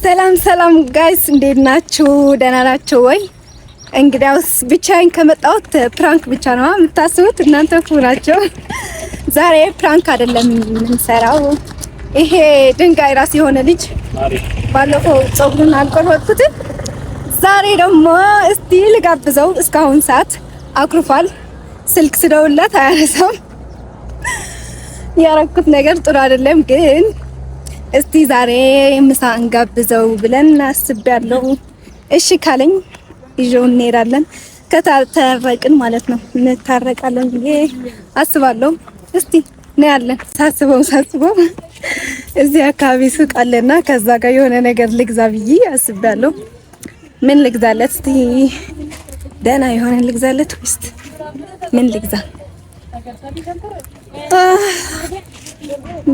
ሰላም ጋይስ እንዴት ናችሁ? ደህና ናችሁ ወይ? እንግዲያውስ ብቻዬን ከመጣሁት ፕራንክ ብቻ ነው የምታስቡት እናንተ ናችሁ። ዛሬ ፕራንክ አይደለም የምንሰራው። ይሄ ድንጋይ ራስ የሆነ ልጅ ባለፈው ፀጉሩን አልቆረጥኩት። ዛሬ ደግሞ እስቲ ልጋብዘው። እስካሁን ሰዓት አኩርፏል። ስልክ ስደውልለት አያነሳም። ያረኩት ነገር ጥሩ አይደለም ግን እስቲ ዛሬ ምሳ እንጋብዘው ብለን አስቤያለሁ። እሺ ካለኝ ይዤው እንሄዳለን። ከታረቅን ማለት ነው እንታረቃለን ብዬ አስባለሁ። እስቲ ነው ያለን ሳስበው እዚህ አካባቢ ሱቅ አለና ከዛ ጋር የሆነ ነገር ልግዛ ብዬ አስቤያለሁ። ምን ልግዛለት? እስቲ ደህና የሆነ ልግዛለት ወይስ ምን ልግዛ?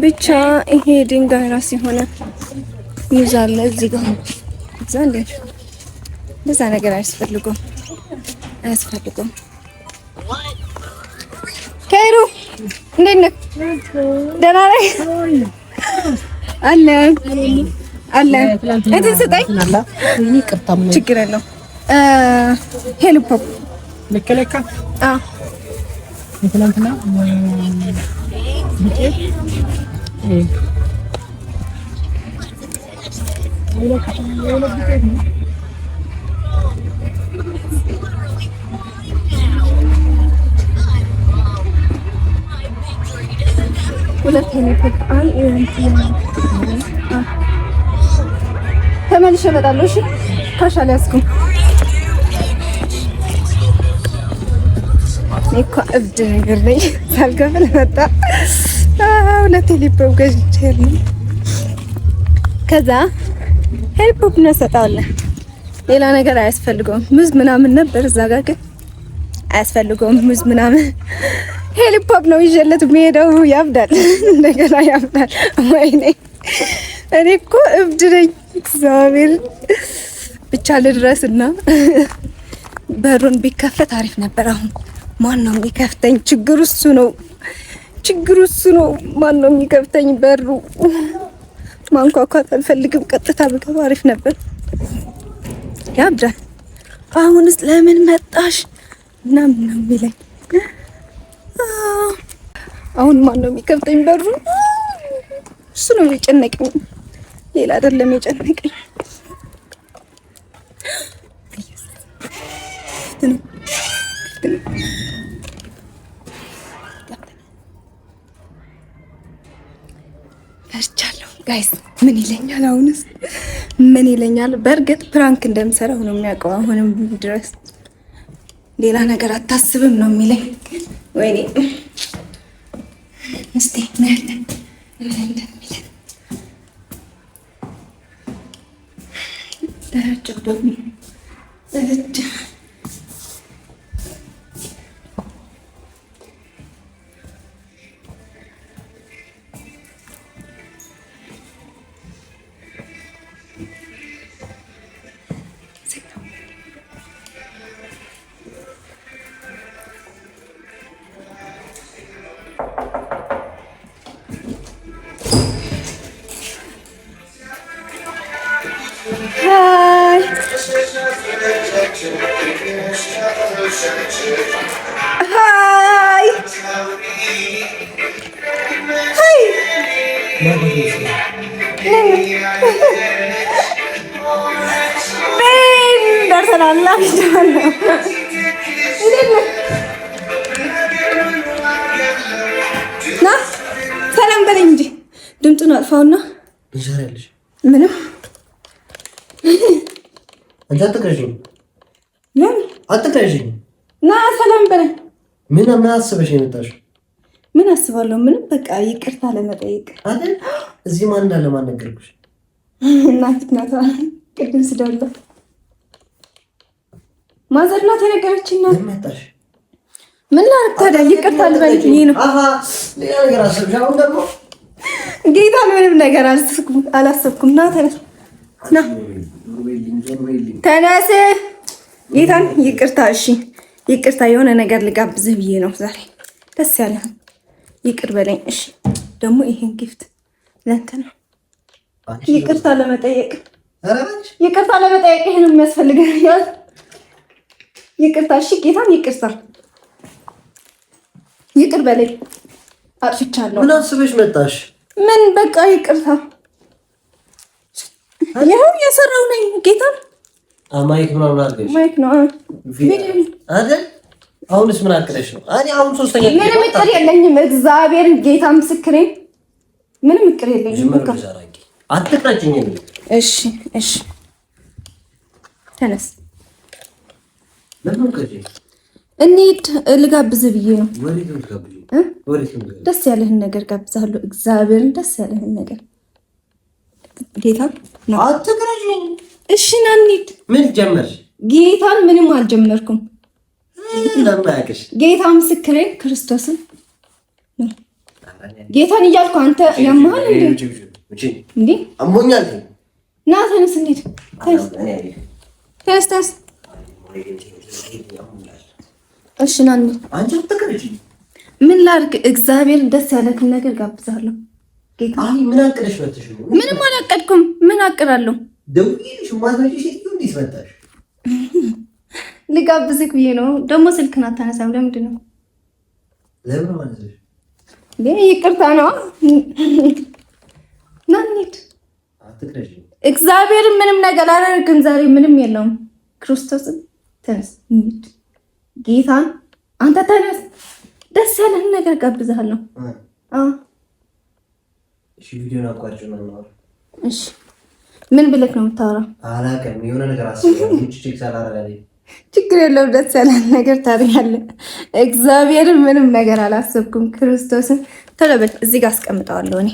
ብቻ ይሄ ድንጋይ ራስ የሆነ ሙዝ አለ እዚህ ጋር ዘንድ ለዛ ነገር አያስፈልጉም። ከይሩ እንዴት ነህ? ደህና ነህ? አለ እንትን ስጠኝ። ችግር የለውም። ሄሊፖፕ ልከለካ የትናንትና ተመልሼ እመጣለሁ። እሺ ካሽ አልያዝኩም እኮ እብድ ነገር ነኝ። ሳልከፍል መጣ። ሁለት ሄሊፖፕ ገዝቻለሁ። ከዛ ሄሊፖፕ ነው ሰጣውለ። ሌላ ነገር አያስፈልገውም። ሙዝ ምናምን ነበር እዛ ጋር ግን አያስፈልገውም። ሙዝ ምናምን ሄሊፖፕ ነው ይዤለት የሚሄደው። ያብዳል፣ እንደገና ያብዳል። ወይኔ እኔ እኮ እብድ ነኝ። እግዚአብሔር ብቻ ልድረስና በሩን ቢከፈት አሪፍ ነበር። አሁን ማን ነው የሚከፍተኝ? ችግሩ እሱ ነው። ማን ነው የሚከፍተኝ? በሩ ማንኳኳት አልፈልግም። ቀጥታ ብገባ አሪፍ ነበር። ያብዳል። አሁንስ ለምን መጣሽ ምናምን ነው የሚለኝ። አሁን ማን ነው የሚከፍተኝ? በሩ እሱ ነው የጨነቀኝ፣ ሌላ አይደለም የጨነቀኝ። ፈርቻለሁ ጋይስ። ምን ይለኛል? አሁንስ ምን ይለኛል? በእርግጥ ፕራንክ እንደምሰራው ነው የሚያውቀው። አሁንም ድረስ ሌላ ነገር አታስብም ነው የሚለኝ። ወይኔ እስቲ እናያለን እንደሚለን። ደረጃው ደግሞ ሰላም በለኝ እንጂ ድምፁን አጥፋውና እንሰራለሽ። ምንም አንተ አትቀርጂኝ። ና ሰላም በለኝ። ምን አስበሽ የመጣሽው? ምን አስባለሁ? ምንም በቃ ይቅርታ ለመጠየቅ አይደል? እዚህ ማን እንዳለ ማን ነገርኩሽ? እናትህ ናት። ቅድም ስደውልላት ማዘር ናት የነገረችኝ። ነው መጣሽ? ምን ላድርግ ታዲያ? ይቅርታ ልበልኝ ነው። ሌላ ነገር አሰብሽ? አሁን ደግሞ ጌታ ምንም ነገር አላሰብኩም። ና ተነስ፣ ተነስ። ጌታን ይቅርታ። እሺ ይቅርታ። የሆነ ነገር ልጋብዝህ ብዬ ነው ዛሬ። ደስ ያለህ ይቅር በለኝ። እሺ ደግሞ ይሄን ጊፍት ለአንተ ነው። ይቅርታ ለመጠየቅ ይቅርታ ለመጠየቅ ይሄ ነው የሚያስፈልገው። ይቅርታ እሺ፣ ጌታን ይቅር በለኝ፣ አጥፍቻለሁ። ምን አስበሽ መጣሽ? ምን በቃ ይቅርታ። ይኸው የሰራው ነኝ ጌታን። ማይክ ምናምን አድርገሽ ማይክ ነው አይደል? አሁንስ ምን አቅደሽ ነው? አሁን ሶስተኛ ምንም እቅድ የለኝም። እግዚአብሔርን ጌታ ምስክሬ፣ ምንም እቅድ የለኝም። በቃ አትቅረጭኝ። እሺ ተነስ እንሂድ። ልጋብዝህ ብዬ ነው። ደስ ያለህን ነገር ጋብዛለሁ። እግዚአብሔርን ደስ ያለህን ነገር ጌታ ነው። አትቅረጭኝ። እሺ ና እንሂድ። ምን ጀመርሽ? ጌታን ምንም አልጀመርኩም። ለማያውቅሽ ጌታ ምስክሬ ክርስቶስን ጌታን እያልኩ አንተ ያመሃል እንዴ? አሞኛል። ና ተነስ እንሂድ። ተነስ። እሺ ና እንሂድ። አንቺ አትቅረጭኝ። ምን ላድርግ? እግዚአብሔር ደስ ያለህን ነገር ጋብዛለሁ። ጌታ ምን አቅደሽ መጥተሽ ነው? ምንም አላቀድኩም። ምን አቅዳለሁ? ደውዬልሽ ማታሽ እንዴት መጣሽ? ልጋብዝህ ብዬ ነው። ደግሞ ስልክን አታነሳም። ለምንድን ነው? ለምን ማለት ነው? ይቅርታ ነው። ና እንሂድ። አትቅረጭኝ። እግዚአብሔርን ምንም ነገር አላደርግም። ዛሬ ምንም የለውም። ክርስቶስን ተነስ እንሂድ። ጌታን አንተ ተነስ። ደስ ያለህን ነገር ጋብዝሃለሁ። እሺ ቪዲዮን አቋርጭ ነው። እሺ ምን ብለህ ነው የምታወራው? አላውቅም። የሆነ ነገር አስበው። ችግር የለውም። ደስ ያለህን ነገር ታደርጋለህ። እግዚአብሔርን ምንም ነገር አላሰብኩም። ክርስቶስን ቶሎ በል። እዚህ ጋር አስቀምጠዋለሁ እኔ።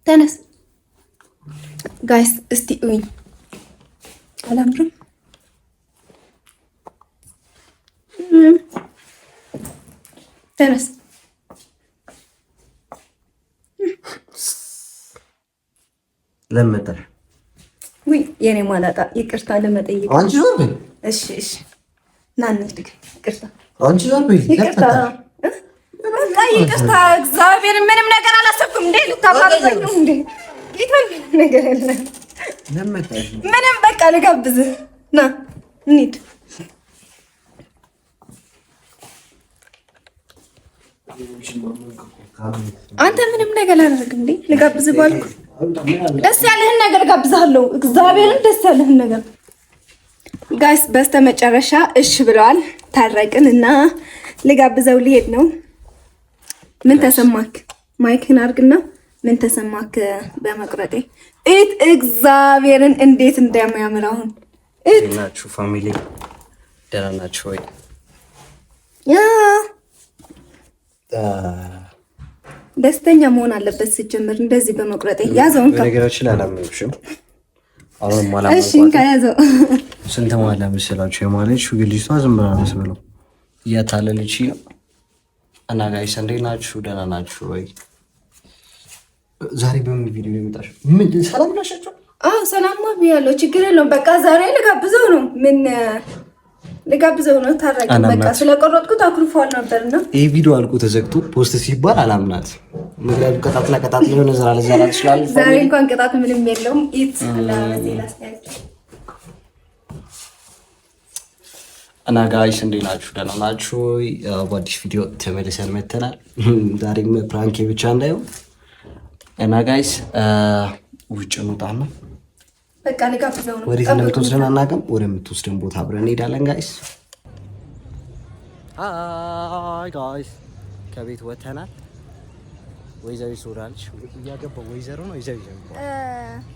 ተነስ ጋይስ፣ እስቲ እዩኝ። አላምርም? ተነስ። ለምን? ውይ የኔ ማላጣ፣ ይቅርታ ለመጠየቅ። አንቺ ዞር በይ። እሺ ና እንሂድ። ይቅርታ አንቺ ዞር በይ። ይቅርታ በቃ ይቅርታ። እግዚአብሔር ምንም ነገር አላሰብኩም። እንዴ ልታባረኝ ነው እንዴ? ጌታ ነገር የለም። ምንም በቃ ልጋብዝህ። ና እንሂድ። አንተ ምንም ነገር አላደርግም። እንዴ ልጋብዝህ ባልኩ ደስ ያለህን ነገር ጋብዛለሁ። እግዚአብሔርን ደስ ያለህን ነገር። ጋይስ በስተመጨረሻ እሺ ብለዋል። ታረቅን እና ልጋብዘው ሊሄድ ነው። ምን ተሰማክ? ማይክን አድርግና ምን ተሰማክ በመቁረጤ? እግዚአብሔርን እንዴት እንደሚያምር አሁን ናችሁ ፋሚሊ፣ ደህና ናችሁ ወይ? ደስተኛ መሆን አለበት ሲጀምር እንደዚህ በመቁረጤ። ያዘውን በነገራችን ላይ አላመንኩሽም። አሁን እሺ ከያዘው ስንት ማለ መሰላችሁ የማለች ግልጅቷ ዝም ብላ መስበለው እያታለለች ነው። እና ጋይስ እንዴት ናችሁ? ደህና ናችሁ ወይ? ዛሬ በምን ቪዲዮ የመጣሽ? ምን ሰላም ናችሁ? ሰላም ብያለሁ። ችግር የለውም። በቃ ዛሬ ልጋብዘው ነው። ምን ልጋብዘው ነው? ታረቀ በቃ ስለቆረጥኩት አኩርፏል ነበርና ይሄ ቪዲዮ አልቆ ተዘግቶ ፖስት ሲባል አላምናት። ምክንያቱም ቀጣጥ የሆነ ዘራለ ይችላል። ዛሬ እንኳን ቅጣት ምንም የለውም። ኢት እና ጋይስ እንዴት ናችሁ? ደህና ናችሁ ወይ? በአዲስ ቪዲዮ ተመልሰን መተናል። ዛሬም ፕራንክ ብቻ እንዳየው እና ጋይስ ውጭ እንውጣና በቃ ልጋብዘው ነው። ወዴት እንደምትወስደን አናውቅም። ወደምትወስደን ቦታ አብረን እንሄዳለን ጋይስ። አይ ጋይስ ከቤት ወተናል። ወይዘሮ ሶራልሽ እያገባው ወይዘሮ ነው ይዘው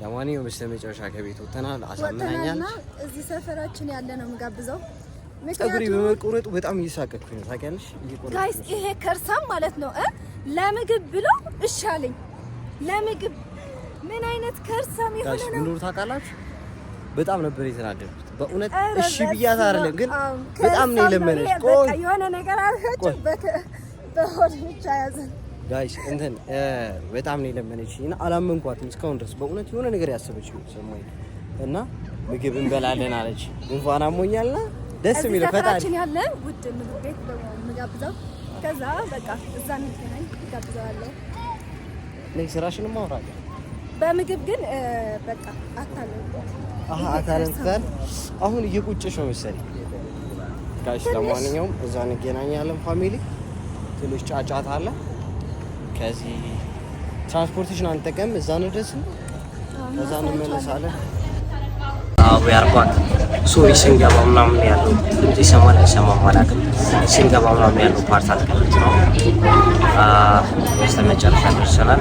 ለማንኛውም በስተመጨረሻ ከቤት ወተናል። አሳምናኛል። እዚህ ሰፈራችን ያለ ነው የምጋብዘው። ፀጉሬ በመቆረጡ በጣም እየሳቀቅኩኝ ነው ታውቂያለሽ። ጋይስ ይሄ ከርሳም ማለት ነው ለምግብ ብሎ እሻለኝ። ለምግብ ምን አይነት ከርሳም ይሆነ ነው ኑሩ ታውቃላችሁ። በጣም ነበር የተናደድኩት በእውነት። እሺ ብያት አይደለም ግን በጣም ነው የለመነች። ቆይ የሆነ ነገር አልከች በሆድ ብቻ ያዘን ጋይስ እንትን በጣም ነው የለመነች እና አላመንኳትም እስካሁን ድረስ በእውነት የሆነ ነገር ያሰበች ነው ሰማይ እና ምግብ እንበላለን አለች። ጉንፋን አሞኛልና ደስ የሚል ፈጣሪ ያለ ውድ ምግብ ቤት ነው የምጋብዘው። ከዛ በቃ እዛ እንገናኝ ጋብዘዋለሁ። ነይ ስራሽንም አውራለሁ። በምግብ ግን በቃ አታለን አሁን እየቁጭሽ ነው መሰለኝ ጋይስ። ለማንኛውም እዛ እንገናኛለን ፋሚሊ። ትንሽ ጫጫታ አለ። ከዚህ ትራንስፖርቴሽን አንጠቀም፣ እዛ እንደርስን እዛ እንመለሳለን። ያርኳት ሶሪ ስንገባ ምናምን ያለው ድምጽ ይሰማል አይሰማም አላውቅም። ስንገባ ምናምን ያለው ፓርት አልከፍት ነው። በስተመጨረሻ ደርሰናል።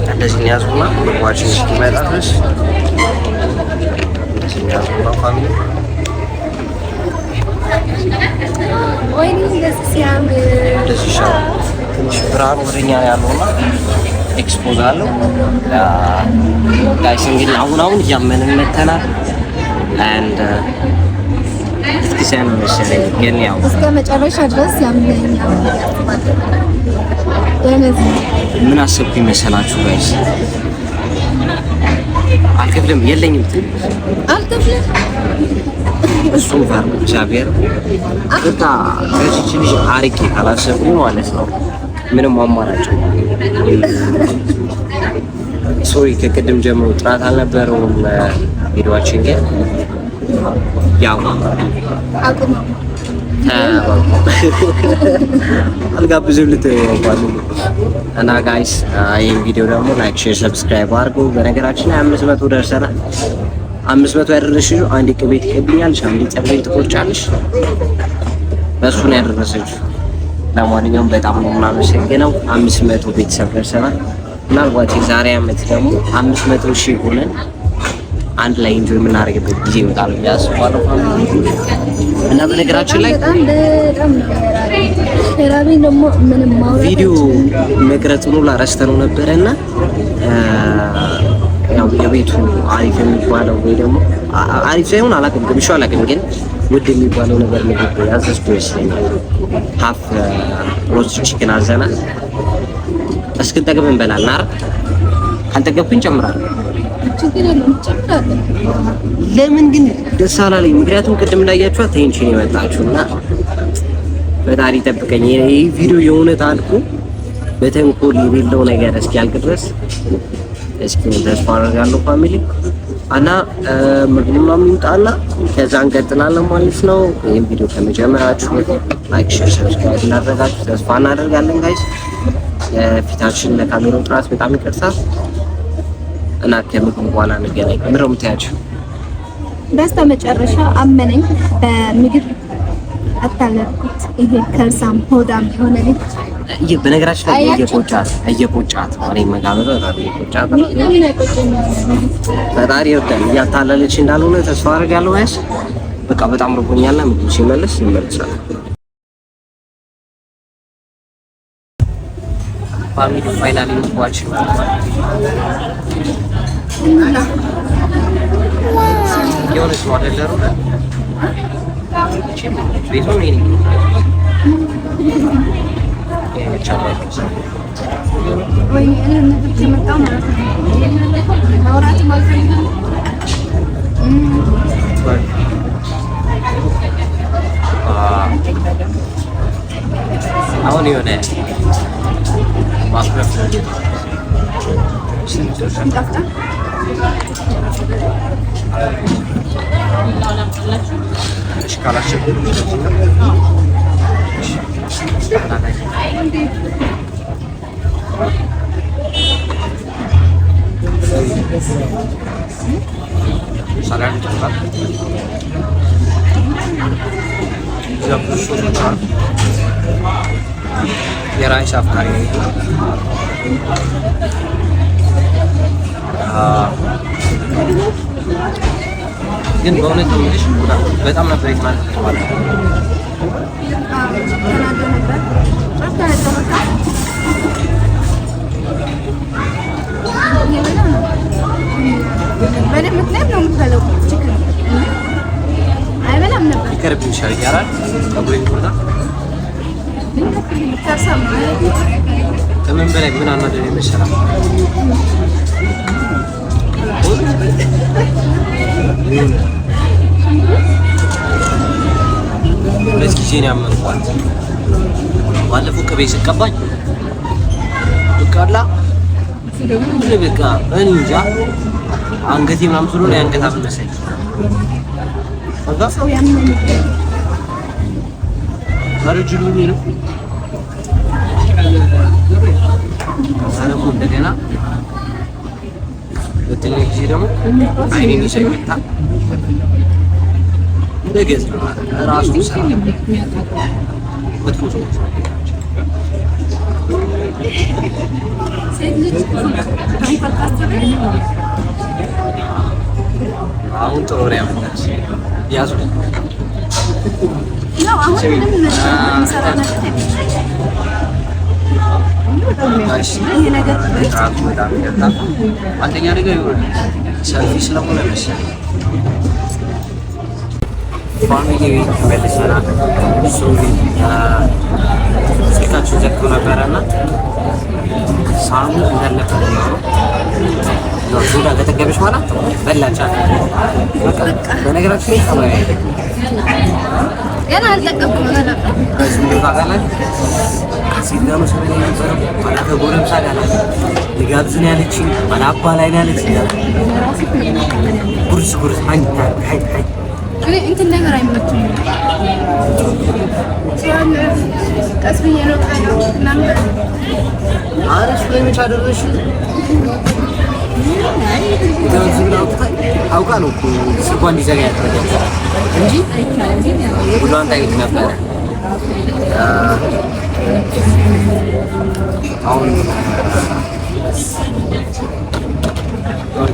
እንደዚህ ያዙና ምግባችን እስኪመጣ ድረስ እንደዚህ ያዙና ፋሚሊ እንደዚህ ትንሽ ብርሃን ወደኛ ያለውና ኤክስፖዝ አለው ጋይስ። እንግዲህ አሁን እያመንን መተናል አንድ እስኪሰማ መሰለኝ ግን ያው እስከ መጨረሻ ድረስ ያምነኛል። ምን አሰብኩኝ መሰላችሁ ጋይስ? አልከፍልም የለኝም አልከፍልም እሱም ጋር እግዚአብሔር በቃ ከዚች ልጅ አርቄ ካላሰብኩኝ ማለት ነው ምንም አማራጭ ሶሪ ከቅድም ጀምሮ ጥራት አልነበረውም ቪዲዮአችን ግን ያው አቁም አልጋብዝም ልትባሉ እና ጋይስ ይሄን ቪዲዮ ደግሞ ላይክ ሼር ሰብስክራይብ አድርጉ። በነገራችን ላይ 500 ደርሰናል። 500 ያደረስሽው አንድ ቅቤ ትቀብኛለሽ፣ አንድ ፀጉሬን ትቆርጫለሽ። በሱ ነው ያደረሰችው። ለማንኛውም በጣም ነው የማመሰግነው። 500 ቤተሰብ ደርሰናል። ምናልባት የዛሬ ዓመት ደግሞ 500 ሺህ ሆነን አንድ ላይ ኢንጆይ የምናደርግበት ጊዜ ይመጣል ብዬ አስባለሁ። እና በነገራችን ላይ ቪዲዮ መቅረጽ ነው ላረስተነው ነበረና ያው የቤቱ አሪፍ የሚባለው ወይ ደግሞ አሪፍ ሳይሆን አላውቅም፣ ግብሻ አላውቅም፣ ግን ውድ የሚባለው ነገር ምግብ ያዘዝኩ ይመስለኛል። ሀፍ ሮስት ቺክን አዘናል። እስክንጠግብ እንበላለን አይደል? ካልጠገብኩኝ ጨምራለሁ። ለምን ግን ደስ አላለኝ? ምክንያቱም ቅድም እንዳያችኋት ቴንሽን የመጣችሁና ፈጣሪ ጠብቀኝ። ይሄ ቪዲዮ የእውነት አልኩ በተንኮል የሌለው ነገር እስኪያልቅ ድረስ እስኪ ተስፋ አደርጋለሁ ፋሚሊ እና ምግቡን ይምጣና ከዛ እንቀጥላለን ማለት ነው። ይሄን ቪዲዮ ከመጀመራችሁ ላይክ ሼር ሰብስክራይብ እናደርጋችሁ ተስፋ እናደርጋለን ጋይስ። ፊታችን ለካሜራው ጥራት በጣም ይቅርታ እና ከምግቡ በኋላ እንገናኝ። ምንድን ነው የምታያቸው? በስተ መጨረሻ አመነኝ በምግብ አታለልኩት። ይሄ ከርሳም ሆዳም የሆነ ልጅ በነገራችን ላይ እየቆጫት ነው። እኔ መጋበዝ እየቆጫት ነው። ፈጣሪ ይርዳን። እያታለለች እንዳልሆነ ተስፋ አደርጋለሁ። ያስ በቃ በጣም ርቦኛልና ምግቡ ሲመለስ እንመልሳለን። ፋሚሊ ፋይናሊ ምግባችን የሆነ ሰው አይደለም ቤቱ ነው አሁን የሆነ ማስረፍ የራይስ አፍቃሪ ግን በእውነት ነው የምልሽ በጣም ነበር ማለት ከምን በላይ ምን አናደደ መሰለህ? ሁለት ጊዜ ነው ያመንኳት። ባለፈው ቅቤ ስቀባኝ በቃላ በቃ እኔ እንጃ አንገቴ ምናምን ስለሆነ ያንገት አመሰለኝ። በቃ ሰው ያመን ታረጅሉ ነው አረሙ እንደገና ሁለተኛ ጊዜ ደግሞ አይኔን ይሰይታ እንደገና ራሱ ሰላም አሁን ጥሩ ነው ያመጣች ያዙ ነው አሁን ምንም ሰራ ነገር ይሄ ነገር አንደኛ ነገር ይሆናል ሰልፊ ስለሆነ መሰለኝ ፋሚሊ መልሰናል። ስልካችሁ ዘግቶ ነበረና ሳሙ እንዳለበት ነው ሱዳ ከተገበሽ በኋላ በላቻት። በነገራችን ላይ ተማሪ ገና አልተቀበሉ ነበር ከዚህ ታጋላል ሲጋሩ ሰበኝ ነበር ማለት ጎረምሳ ጋር ይጋብዙን ያለችኝ አላባ ላይ ያለችኝ ጉርስ ሃይ እንትን ነገር አይመችም። ቀስ ብዬ ነው ታዲያ ነበር አረሽ ላይ ብቻ ደረሽ አውቃ ነው ስልኳን እንዲዘጋ ያደረገው እንጂ ጉዳን ታይት ነበር። አሁን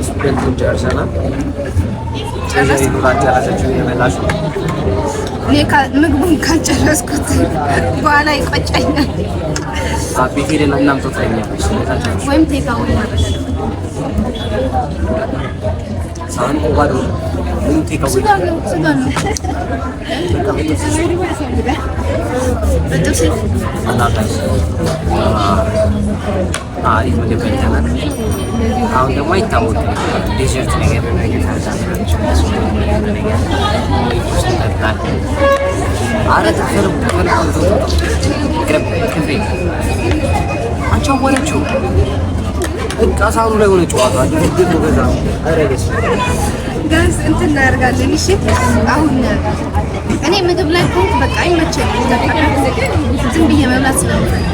ስፔንት ጨርሰናል። ምግቡን ካልጨረስኩት በኋላ ይቆጨኛል። ቤት ሄደን እናምጣው ወይም ቴካውን ሳህን ባዶ ምን ቴካው አሪፍ ምግብ በልተናል። አሁን ደግሞ አይታወቅም ዴዘርት ነገር ሳህኑ ላይ ሆነ ጨዋታ ጋዝ እንትን እናደርጋለን። እሺ አሁን እኔ ምግብ ላይ ኮንክ በቃ አይመቸኝም። ዝም ብዬ መብላት ስለምፈልግ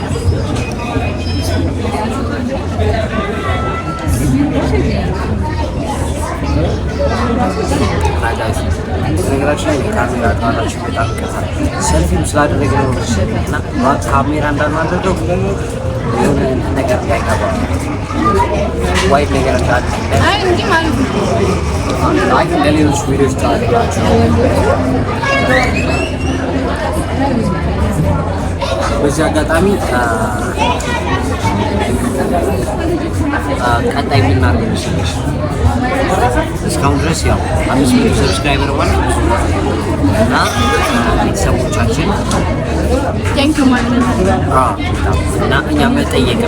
ነገራችን ላይ ካሜራ ታላችሁ በጣም ይቀርታል። ሰልፊም ስላደረገ ነው እና ካሜራ እንዳናደርገው የሆነ ነገር እንዳይገባ ዋይት ነገር እንዳለ አይ እንጂ ማለት ነው። አይ ለሌሎች ቪዲዮዎች ታደርጋችሁ በዚህ አጋጣሚ ቀጣይ የምናደርገው መሰለሽ እስካሁን ድረስ ያው 500 ሰብስክራይበር ማለት ነው እና ቤተሰቦቻችን ቴንኪው ማለት ነው እና እኛ መጠየቅ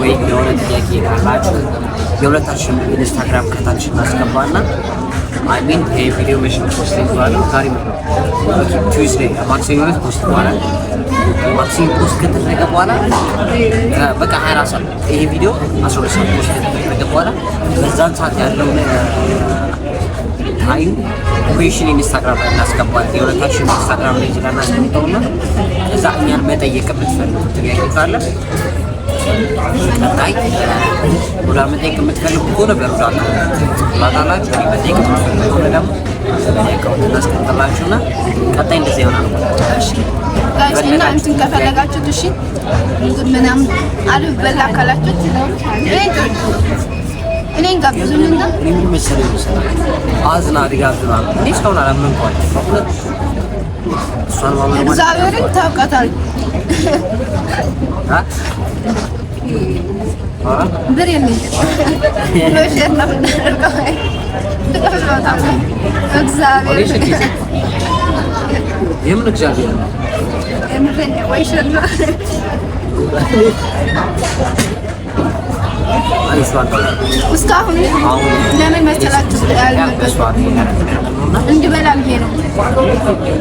ወይ የሆነ ጥያቄ ካላችሁ የሁለታችን ኢንስታግራም ከታች እናስገባና አይ ሚን ይሄ ቪዲዮ መሽን ፖስት ይባላል ዛሬ ነው ቱዊስዴይ ማክሰኞ ዕለት ፖስት ይባላል። ማክሰኞ ፖስት ከተደረገ በኋላ በቃ 24 ሰዓት ይሄ ቪዲዮ 12 ሰዓት ፖስት ከተደረገ በኋላ በዛን ሰዓት ያለው ታይም ኩዌሽን ኢንስታግራም ላይ እናስገባለን። የሁለታችን ኢንስታግራም ላይ ይችላል እናስቀምጠውና ከዛ እኛን መጠየቅ የምትፈልጉት ጥያቄ ካለ ቀጣይ ወደ መጠየቅ የምትፈልጉ ከሆነ በሩዳ ባታላችሁ መጠየቅ የምትፈልጉ ከሆነ ደግሞ ጥያቄውን እናስቀምጥላችሁና ቀጣይ እንደዚህ ይሆናል። እሺ ጋይስ እና እንትን ከፈለጋችሁት እሺ ምናምን አልበላ ካላችሁት እኔን ጋብዙኝና ምን መሰለኝ አዝና ዲጋብዙና እንዴ እስካሁን አላመንኳትም። እሷን ማመን እግዚአብሔርን ታውቃታል ብር የለኝም ለሸና እግዚአብሔር የምን እግዚአብሔር ነው የምን ወይ ሸና እስካሁን ለምን መሰላችሁ እንድበላ ብዬ ነው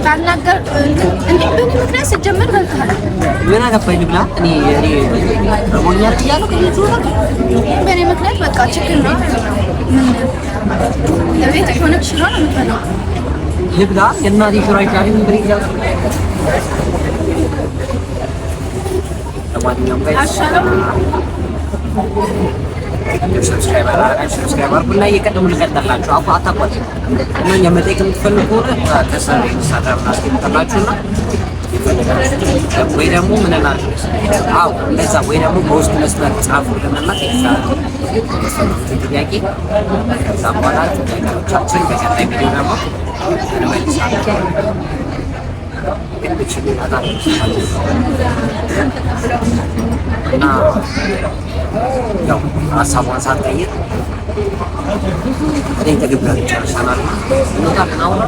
ካልናገር እንዴ በእኔ ምክንያት ስትጀምር በልተሃል። ምን አገባኝ ልብላ እኔ ሞኛል እያለሁ በእኔ ምክንያት በቃ ችግር ነው። ለቤት ሆነ ሽሮ ነው የምትበላው። ልብላ የእናቴ ሽሮ አይቻልም እንግዲህ ይላል። ለማንኛውም አሻለው ሰብስክራይበር እና እየቀደሙ ልቀጥላችሁ አፉ አታቋት እና የመጠየቅ የምትፈልጉ ከሆነ ከሰር ኢንስታግራም አስቀምጥላችሁና ወይ ደግሞ ምን እናድርግ? አዎ እንደዛ ወይ ደግሞ በውስጥ መስመር ጻፉልንና ጥያቄ ከዛ በኋላ ጥያቄዎቻችን በቀጣይ ቪዲዮ ደግሞ እንመልሳለን። እና ያው ሀሳቧን ሳትቀይር እኔ ተግብራ ጨርሰናል። እንወጣለን አሁን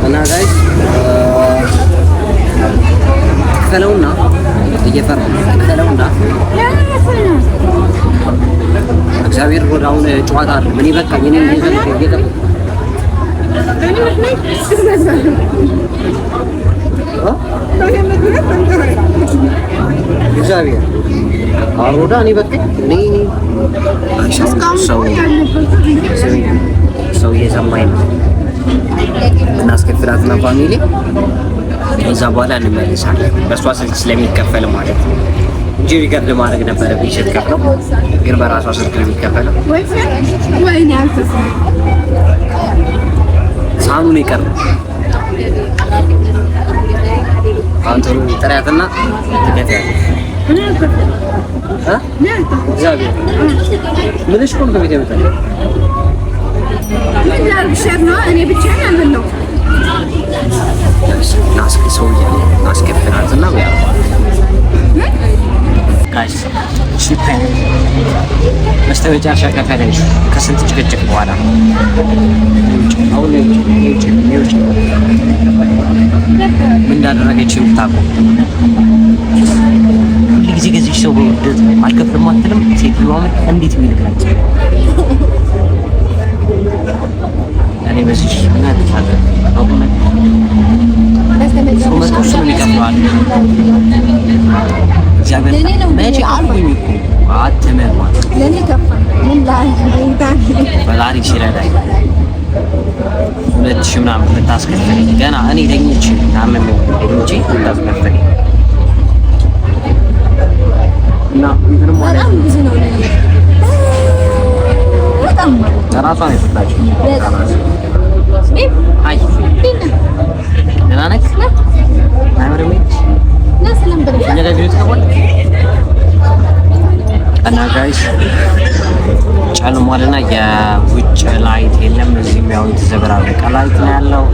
እና ጋይስ ክፈለውና እየፈራ ክፈለውና እግዚአብሔር ወደ አሁን ጨዋታ አለ። ምን ይበቃኝ እኔ እግዚአብሔር አሮዳ እኔ በቃኝ እኔ ሰው እየሰማኝ ነው። እናስከፍላትና ፋሚሊ ከዛ በኋላ እንመልሳለን። በእሷ ስልክ ስለሚከፈል ማለት ነው እንጂ ሪከርድ ማድረግ ነበረብኝ ስትከፍለው፣ ግን በራሷ ስልክ ነው የሚከፈለው። ሳህኑን የቀረው አንተ ጥሪያትና ትከፍያለሽ። እግዚአብሔር ምንሽ ቆም ከቤት ያመጣል እኔ ብቻዬን አልበላሁም። አስከፍናትና ጋይስ ሺፕን በስተመጨረሻ ከፈለሽ ከስንት ጭቅጭቅ በኋላ አሁን ምን እንዳደረገችው ታውቁ። ሁልጊዜ ገዝሽ ሰው በውድት አልከፍልም አትልም። ሴትዮዋ እንዴት የሚልካት እኔ በዚህ ምን አጥፋለ አሁን ሰው መስኮት ነው የሚከፍለው። እግዚአብሔር መቼ አልኩኝ እኮ አትመርማት ለኔ ከፋኝ። ምን በላሪ ሲረዳኝ 2000 ምናምን ልታስከፍለኝ ገና እኔ ደኝቼ ታመም ደኝቼ ልታስከፍለኝ እና ምንም ማለት ብዙ ነው በጣም ራሷ ነው የፈታችው። አይ ደህና ነህ? አይመርም ለሰላም በለኝ ለጋቢው ተቆል እና ጋይስ ጨልሟልና የውጭ ላይት የለም። እዚህም ያው የተዘበራረቀ ላይት ነው ያለው።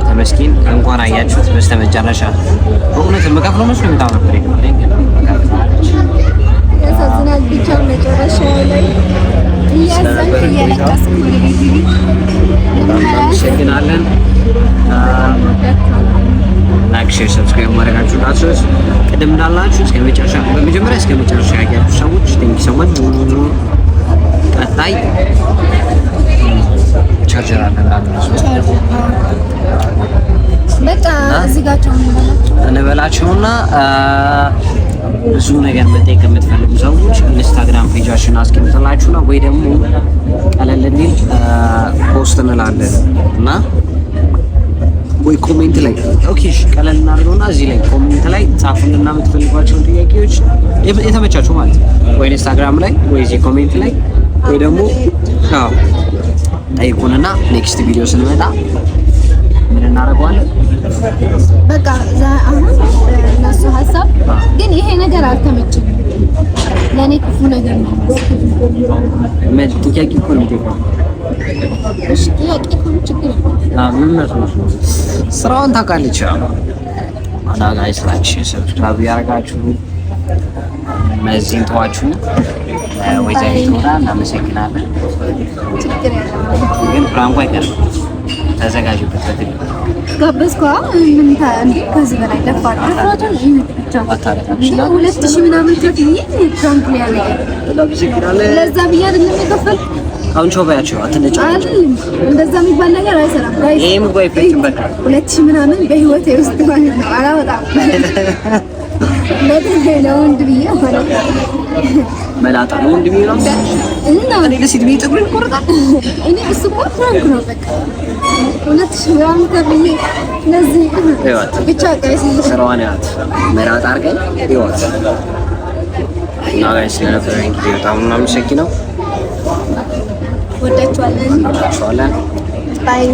ተመስኪን እንኳን አያችሁት በስተመጨረሻ። በእውነት የምከፍለው መስሎ የምታው ነበር ይሄ ያሳዝናል። ብቻ መጨረሻ ላይ እያዘንክ እያለቀስክ እናመሰግናለን። ላይክ፣ ሼር፣ ሰብስክራይብ ማድረጋችሁን አትርሱ። ቅድም እንዳላችሁ እስከ መጨረሻ በመጀመሪያ እስከ መጨረሻ ያያችሁ ሰዎች ቴንክ ዩ ሶ ማች። ቀጣይ ቻርጀር አለ በቃ እዚህ ጋር እንበላችሁና ብዙ ነገር መጠየቅ የምትፈልጉ ሰዎች ኢንስታግራም ፔጃችንን አስቀምጥላችሁና ወይ ደግሞ ቀለል እንዲል ፖስት እንላለን እና ወይ ኮሜንት ላይ ኦኬ እሺ ቀለል እናድርገውና እዚህ ላይ ኮሜንት ላይ ጻፉልና የምትፈልጓቸውን ጥያቄዎች የተመቻችሁ ማለት ነው። ወይ ኢንስታግራም ላይ ወይ እዚህ ኮሜንት ላይ ወይ ደግሞ ጠይቁንና ኔክስት ቪዲዮ ስንመጣ ምን እናደርገዋለን። በቃ አሁን እነሱ ሀሳብ ግን ይሄ ነገር አልተመቸኝም። ለኔ ክፉ ነገር ነው። ምን ጥያቄ እኮ ነው የምትጠይቀው? እሺ ጥያቄ እኮ ችግር ምን መስሎሽ? ስራውን ታውቃለች። እና ጋይስ ላይክ፣ ሼር፣ ሰብስክራይብ ያደርጋችሁ እነዚህን ተዋችሁ። ወይዘሪት ሆና እናመሰግናለን። ግን ፍራንኳ አይቀርም ተዘጋጁበት። በትል ጋበዝኳ ምን ታንዲ ከዚህ በላይ ደፋር አፍራቱን ብቻ አታረጋግጥ 2000 ምናምን ከፍዬ ፍራንክ ላይ ያለ ለዛ ብዬ አይደለም የከፈልኩ። አሁን ቾባያቸው አትነጫ አይደለም እንደዛ የሚባል ነገር አይሰራም። ጋይስ ይሄም ቆይ ፈጭበት 2000 ምናምን በህይወቴ ውስጥ ማለት ነው አላወጣም። ለምን ወንድ ብዬ ማለት መላጣ ነው ወንድ ብዬ ነው እና እኔ ለሲድ ቤት ጥብርን ቆርጣ እኔ እሱ እኮ ፍራንክ ነው በቃ 2000 ምናምን ከፍዬ ለዚህ ብቻ ጋይስ ስራዋን ያት መላጣ አርገኝ ይወት እና ጋይስ ለነበረኝ ጊዜ በጣም እናመሰግናለን። ወዳችኋለን። ባይ